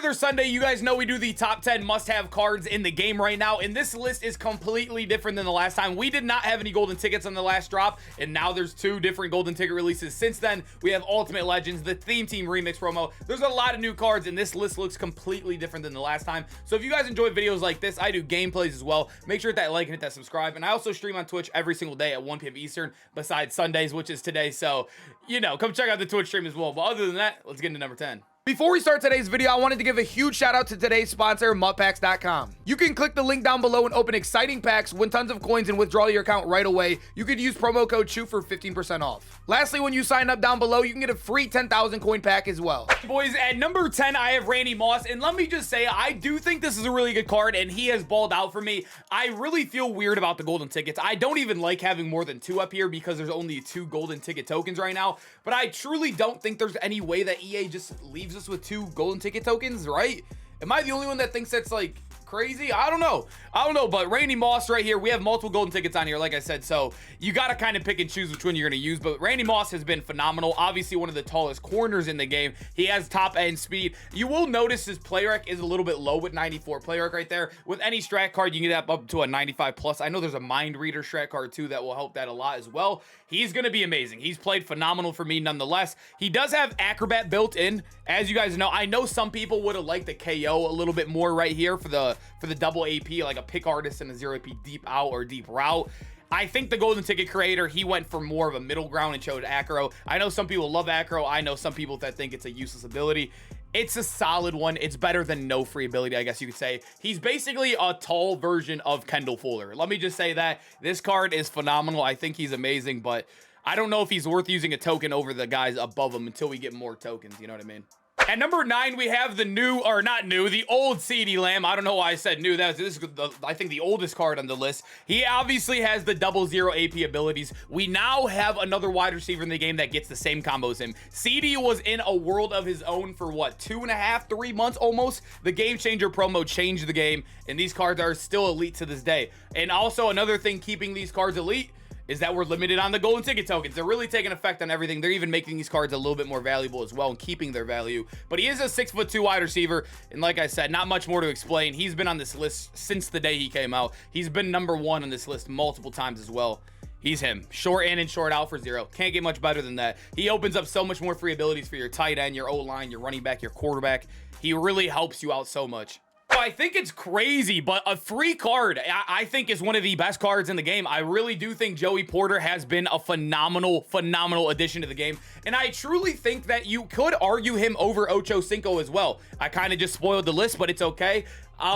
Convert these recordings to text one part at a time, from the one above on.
other Sunday, you guys know we do the top 10 must-have cards in the game right now, and this list is completely different than the last time. We did not have any golden tickets on the last drop, and now there's 2 different golden ticket releases. Since then, we have Ultimate Legends, the Theme Team Remix promo. There's a lot of new cards, and this list looks completely different than the last time. So if you guys enjoy videos like this, I do gameplays as well. Make sure to hit that like and hit that subscribe, and I also stream on Twitch every single day at 1 p.m. Eastern, besides Sundays, which is today. So, you know, come check out the Twitch stream as well. But other than that, let's get into number 10. Before we start today's video, I wanted to give a huge shout out to today's sponsor, MutPacks.com. You can click the link down below and open exciting packs, win tons of coins, and withdraw your account right away. You could use promo code CHEW for 15% off. Lastly, when you sign up down below, you can get a free 10,000 coin pack as well. Boys, at number 10, I have Randy Moss, and let me just say, I do think this is a really good card, and he has balled out for me. I really feel weird about the golden tickets. I don't even like having more than 2 up here because there's only 2 golden ticket tokens right now, but I truly don't think there's any way that EA just leaves us with 2 golden ticket tokens, right? Am I the only one that thinks that's like crazy? I don't know, but Randy Moss right here, we have multiple golden tickets on here, like I said, so you got to kind of pick and choose which one you're going to use. But Randy Moss has been phenomenal, obviously one of the tallest corners in the game. He has top end speed. You will notice his play rec is a little bit low with 94 play rec right there. With any strat card, you can get up to a 95 plus. I know there's a mind reader strat card too that will help that a lot as well. He's going to be amazing. He's played phenomenal for me nonetheless. He does have acrobat built in, as you guys know. I know some people would have liked the KO a little bit more right here for the double AP, like a pick artist and a 0 AP deep out or deep route. I think the golden ticket creator, he went for more of a middle ground and showed acro. I know some people love acro. I know some people that think it's a useless ability. It's a solid one. It's better than no free ability, I guess you could say. He's basically a tall version of Kendall Fuller. Let me just say that this card is phenomenal. I think he's amazing, but I don't know if he's worth using a token over the guys above him until we get more tokens. You know what I mean? At number 9, we have the new, or not new, the old CeeDee Lamb. I don't know why I said new. This is, I think, the oldest card on the list. He obviously has the double 0 AP abilities. We now have another wide receiver in the game that gets the same combo as him. CeeDee was in a world of his own for, what, 2.5, 3 months almost? The Game Changer promo changed the game, and these cards are still elite to this day. And also, another thing keeping these cards elite is that we're limited on the golden ticket tokens. They're really taking effect on everything. They're even making these cards a little bit more valuable as well and keeping their value. But he is a 6'2" wide receiver, and like I said, not much more to explain. He's been on this list since the day he came out. He's been number 1 on this list multiple times as well. He's him. Short in and short out for 0. Can't get much better than that. He opens up so much more free abilities for your tight end, your O-line, your running back, your quarterback. He really helps you out so much. I think it's crazy, but a free card, I think, is one of the best cards in the game. I really do think Joey Porter has been a phenomenal addition to the game. And I truly think that you could argue him over Ocho Cinco as well. I kind of just spoiled the list, but it's okay.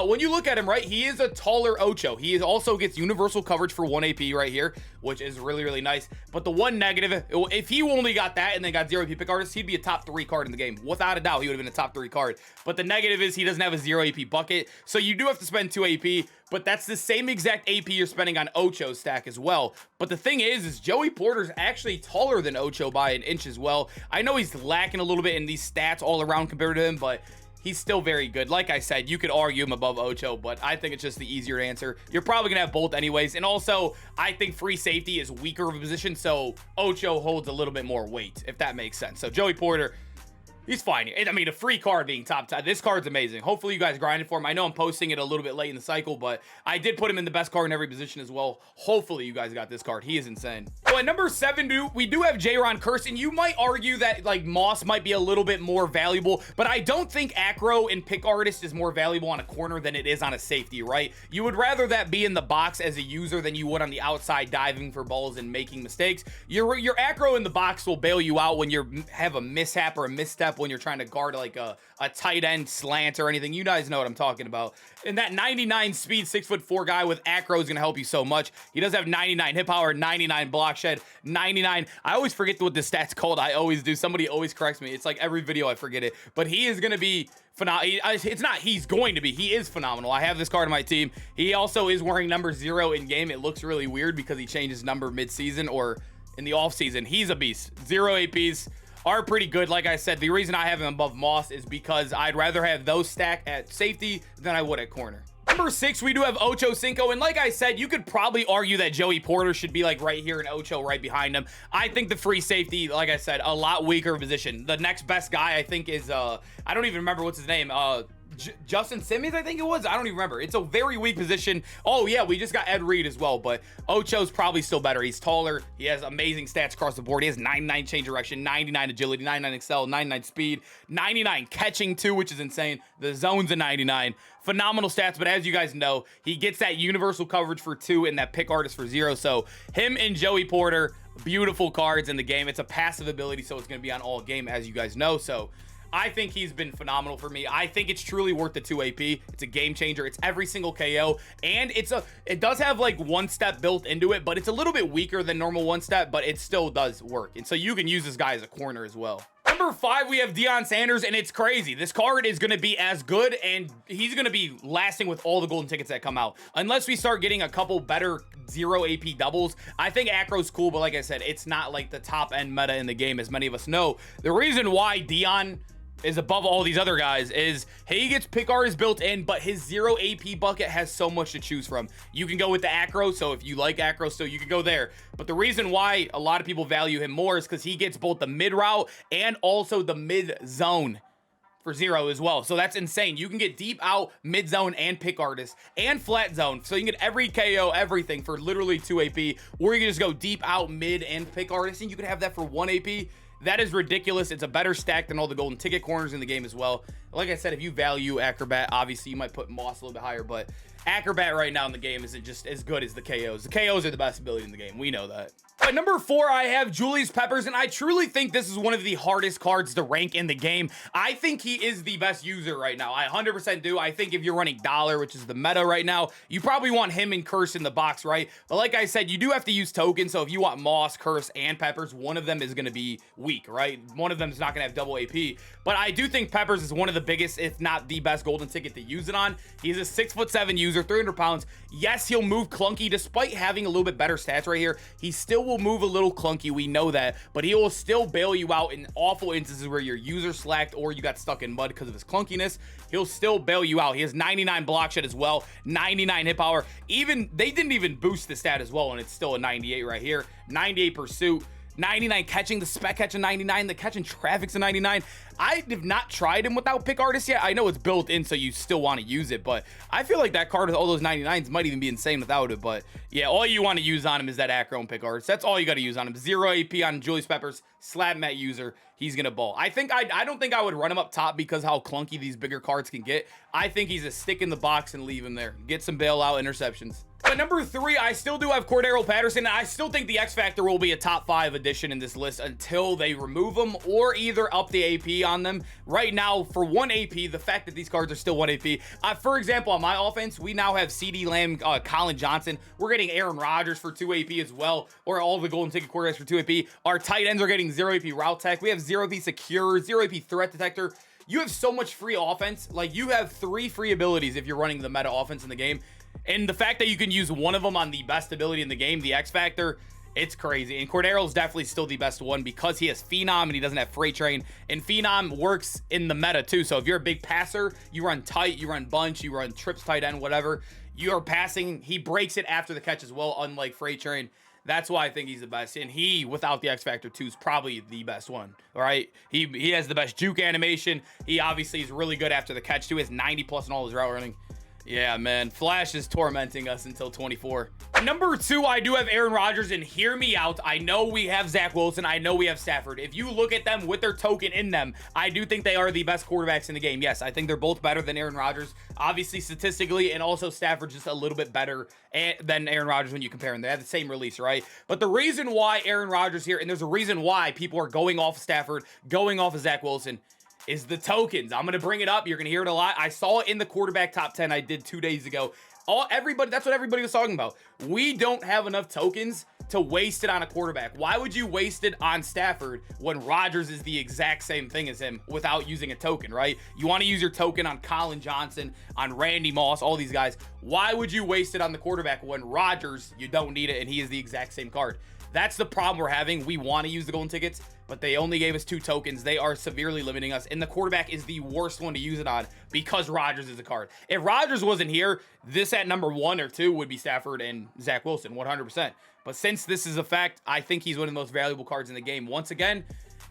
When you look at him, right, he is a taller Ocho. He also gets universal coverage for 1 AP right here, which is really, really nice. But the one negative, if he only got that and then got 0 AP pick artist, he'd be a top 3 card in the game. Without a doubt, he would have been a top 3 card. But the negative is he doesn't have a 0 AP bucket. So you do have to spend 2 AP, but that's the same exact AP you're spending on Ocho's stack as well. But the thing is Joey Porter's actually taller than Ocho by an inch as well. I know he's lacking a little bit in these stats all around compared to him, but he's still very good. Like I said, you could argue him above Ocho, but I think it's just the easier answer. You're probably going to have both anyways. And also, I think free safety is weaker of a position, so Ocho holds a little bit more weight, if that makes sense. So Joey Porter, he's fine. I mean, a free card being top 10. This card's amazing. Hopefully you guys grinded for him. I know I'm posting it a little bit late in the cycle, but I did put him in the best card in every position as well. Hopefully you guys got this card. He is insane. So at number 7, we do have J-Ron Kirsten. You might argue that like Moss might be a little bit more valuable, but I don't think acro and pick artist is more valuable on a corner than it is on a safety, right? You would rather that be in the box as a user than you would on the outside diving for balls and making mistakes. Your acro in the box will bail you out when you have a mishap or a misstep when you're trying to guard like a tight end slant or anything. You guys know what I'm talking about. And that 99 speed 6'4" guy with acro is going to help you so much. He does have 99 hit power, 99 block shed, 99. I always forget what the stats called. I always do. Somebody always corrects me. It's like every video I forget it. But he is going to be phenomenal. It's not he's going to be. He is phenomenal. I have this card on my team. He also is wearing number 0 in game. It looks really weird because he changes number mid-season or in the off-season. He's a beast. 0 APs. Are pretty good. Like I said, the reason I have him above Moss is because I'd rather have those stack at safety than I would at corner. Number 6, we do have Ocho Cinco, and like I said, you could probably argue that Joey Porter should be like right here and Ocho right behind him. I think the free safety, like I said, a lot weaker position. The next best guy I think is I don't even remember what's his name. Justin Simmons, I think it was. I don't even remember. It's a very weak position. Oh, yeah, we just got Ed Reed as well, but Ocho's probably still better. He's taller. He has amazing stats across the board. He has 99 change direction, 99 agility, 99 excel, 99 speed, 99 catching too, which is insane. The zone's a 99. Phenomenal stats, but as you guys know, he gets that universal coverage for 2 and that pick artist for 0. So him and Joey Porter, beautiful cards in the game. It's a passive ability, so it's going to be on all game, as you guys know. So I think he's been phenomenal for me. I think it's truly worth the 2 AP. It's a game changer. It's every single KO, and it does have like 1-step built into it, but it's a little bit weaker than normal 1-step, but it still does work. And so you can use this guy as a corner as well. Number 5, we have Deion Sanders, and it's crazy. This card is going to be as good, and he's going to be lasting with all the golden tickets that come out. Unless we start getting a couple better 0 AP doubles. I think Acro's cool, but like I said, it's not like the top-end meta in the game, as many of us know. The reason why Deion is above all these other guys is he gets pick artists built in, but his 0 AP bucket has so much to choose from. You can go with the Acro, so if you like Acro still, you can go there. But the reason why a lot of people value him more is because he gets both the mid route and also the mid zone for 0 as well. So that's insane. You can get deep out, mid zone, and pick artist, and flat zone. So you can get every KO, everything for literally 2 AP, or you can just go deep out, mid, and pick artist, and you can have that for 1 AP. That is ridiculous. It's a better stack than all the golden ticket corners in the game as well. Like I said, if you value Acrobat, obviously you might put Moss a little bit higher, but Acrobat right now in the game isn't just as good as the KOs. The KOs are the best ability in the game. We know that. At number 4, I have Julius Peppers, and I truly think this is one of the hardest cards to rank in the game. I think he is the best user right now. I 100% do. I think if you're running Dollar, which is the meta right now, you probably want him and Curse in the box, right? But like I said, you do have to use tokens, so if you want Moss, Curse, and Peppers, one of them is going to be weak, right? One of them is not going to have double AP. But I do think Peppers is one of the biggest, if not the best golden ticket to use it on. He's a 6'7" user, 300 pounds. Yes, he'll move clunky, despite having a little bit better stats right here. He still will move a little clunky, we know that, but he will still bail you out in awful instances where your user slacked or you got stuck in mud because of his clunkiness. He'll still bail you out. He has 99 block shed as well, 99 hit power. Even they didn't even boost the stat as well, and it's still a 98 right here. 98 pursuit, 99 catching, the spec catch a 99, the catch in traffic's a 99. I have not tried him without pick artist yet. I know it's built in, so you still want to use it, but I feel like that card with all those 99s might even be insane without it. But yeah, all you want to use on him is that Acro and pick artist. That's all you got to use on him. 0 AP on Julius Peppers, slab met user. He's gonna ball. I don't think I would run him up top because how clunky these bigger cards can get. I think he's a stick in the box and leave him there. Get some bailout interceptions. At number 3, I still do have Cordarrelle Patterson. I still think the X Factor will be a top 5 addition in this list until they remove them or either up the AP on them. Right now, for 1 AP, the fact that these cards are still 1 AP. For example, on my offense, we now have CeeDee Lamb, Colin Johnson. We're getting Aaron Rodgers for 2 AP as well, or all the golden ticket quarterbacks for 2 AP. Our tight ends are getting 0 AP route tech. We have 0 AP secure, 0 AP threat detector. You have so much free offense. Like, you have 3 free abilities if you're running the meta offense in the game. And the fact that you can use one of them on the best ability in the game, the X Factor, it's crazy. And Cordarrelle's definitely still the best one because he has Phenom and he doesn't have Freight Train. And Phenom works in the meta too. So if you're a big passer, you run tight, you run bunch, you run trips tight end, whatever. You are passing. He breaks it after the catch as well, unlike Freight Train. That's why I think he's the best. And he, without the X Factor 2, is probably the best one. All right. He has the best juke animation. He obviously is really good after the catch too. He has 90 plus in all his route running. Yeah, man. Flash is tormenting us until 24. Number 2, I do have Aaron Rodgers, and hear me out. I know we have Zach Wilson. I know we have Stafford. If you look at them with their token in them, I do think they are the best quarterbacks in the game. Yes, I think they're both better than Aaron Rodgers, obviously statistically, and also Stafford's just a little bit better than Aaron Rodgers when you compare them. They have the same release, right? But the reason why Aaron Rodgers here, and there's a reason why people are going off Stafford, going off of Zach Wilson, is the tokens. I'm going to bring it up. You're going to hear it a lot. I saw it in the quarterback top 10 I did 2 days ago. That's what everybody was talking about. We don't have enough tokens to waste it on a quarterback. Why would you waste it on Stafford when Rodgers is the exact same thing as him without using a token, right? You want to use your token on Colin Johnson, on Randy Moss, all these guys. Why would you waste it on the quarterback when Rodgers, you don't need it, and he is the exact same card? That's the problem we're having. We want to use the golden tickets, but they only gave us 2 tokens. They are severely limiting us, and the quarterback is the worst one to use it on because Rodgers is a card. If Rodgers wasn't here, this at number 1 or 2 would be Stafford and Zach Wilson, 100%. But since this is a fact, I think he's one of the most valuable cards in the game. Once again,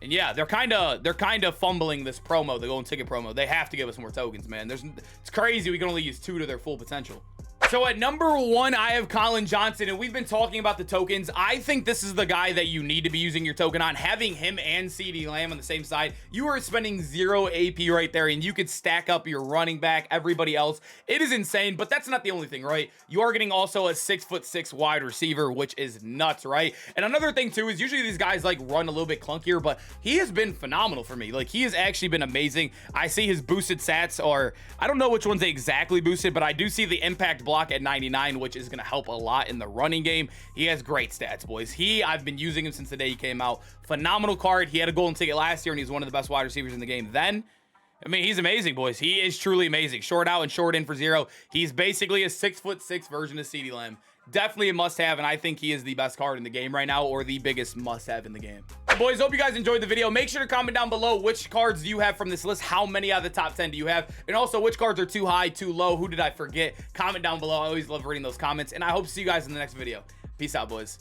And yeah, they're kind of fumbling this promo, the golden ticket promo. They have to give us more tokens, man. It's crazy we can only use 2 to their full potential. So at number 1, I have Colin Johnson, and we've been talking about the tokens. I think this is the guy that you need to be using your token on. Having him and CeeDee Lamb on the same side, you are spending 0 AP right there, and you could stack up your running back, everybody else. It is insane, but that's not the only thing, right? You are getting also a 6'6" wide receiver, which is nuts, right? And another thing too is usually these guys like run a little bit clunkier, but he has been phenomenal for me. Like, he has actually been amazing. I see his boosted stats, or I don't know which ones they exactly boosted, but I do see the impact block at 99, which is going to help a lot in the running game. He has great stats, boys. I've been using him since the day he came out. Phenomenal card. He had a golden ticket last year, and he's one of the best wide receivers in the game then. I mean, he's amazing, boys. He is truly amazing. Short out and short in for 0. He's basically a 6'6" version of CeeDee Lamb. Definitely a must-have, and I think he is the best card in the game right now, or the biggest must-have in the game. Boys, hope you guys enjoyed the video. Make sure to comment down below which cards do you have from this list, how many out of the top 10 do you have, and also which cards are too high, too low, who did I forget? Comment down below. I always love reading those comments, and I hope to see you guys in the next video. Peace out, boys.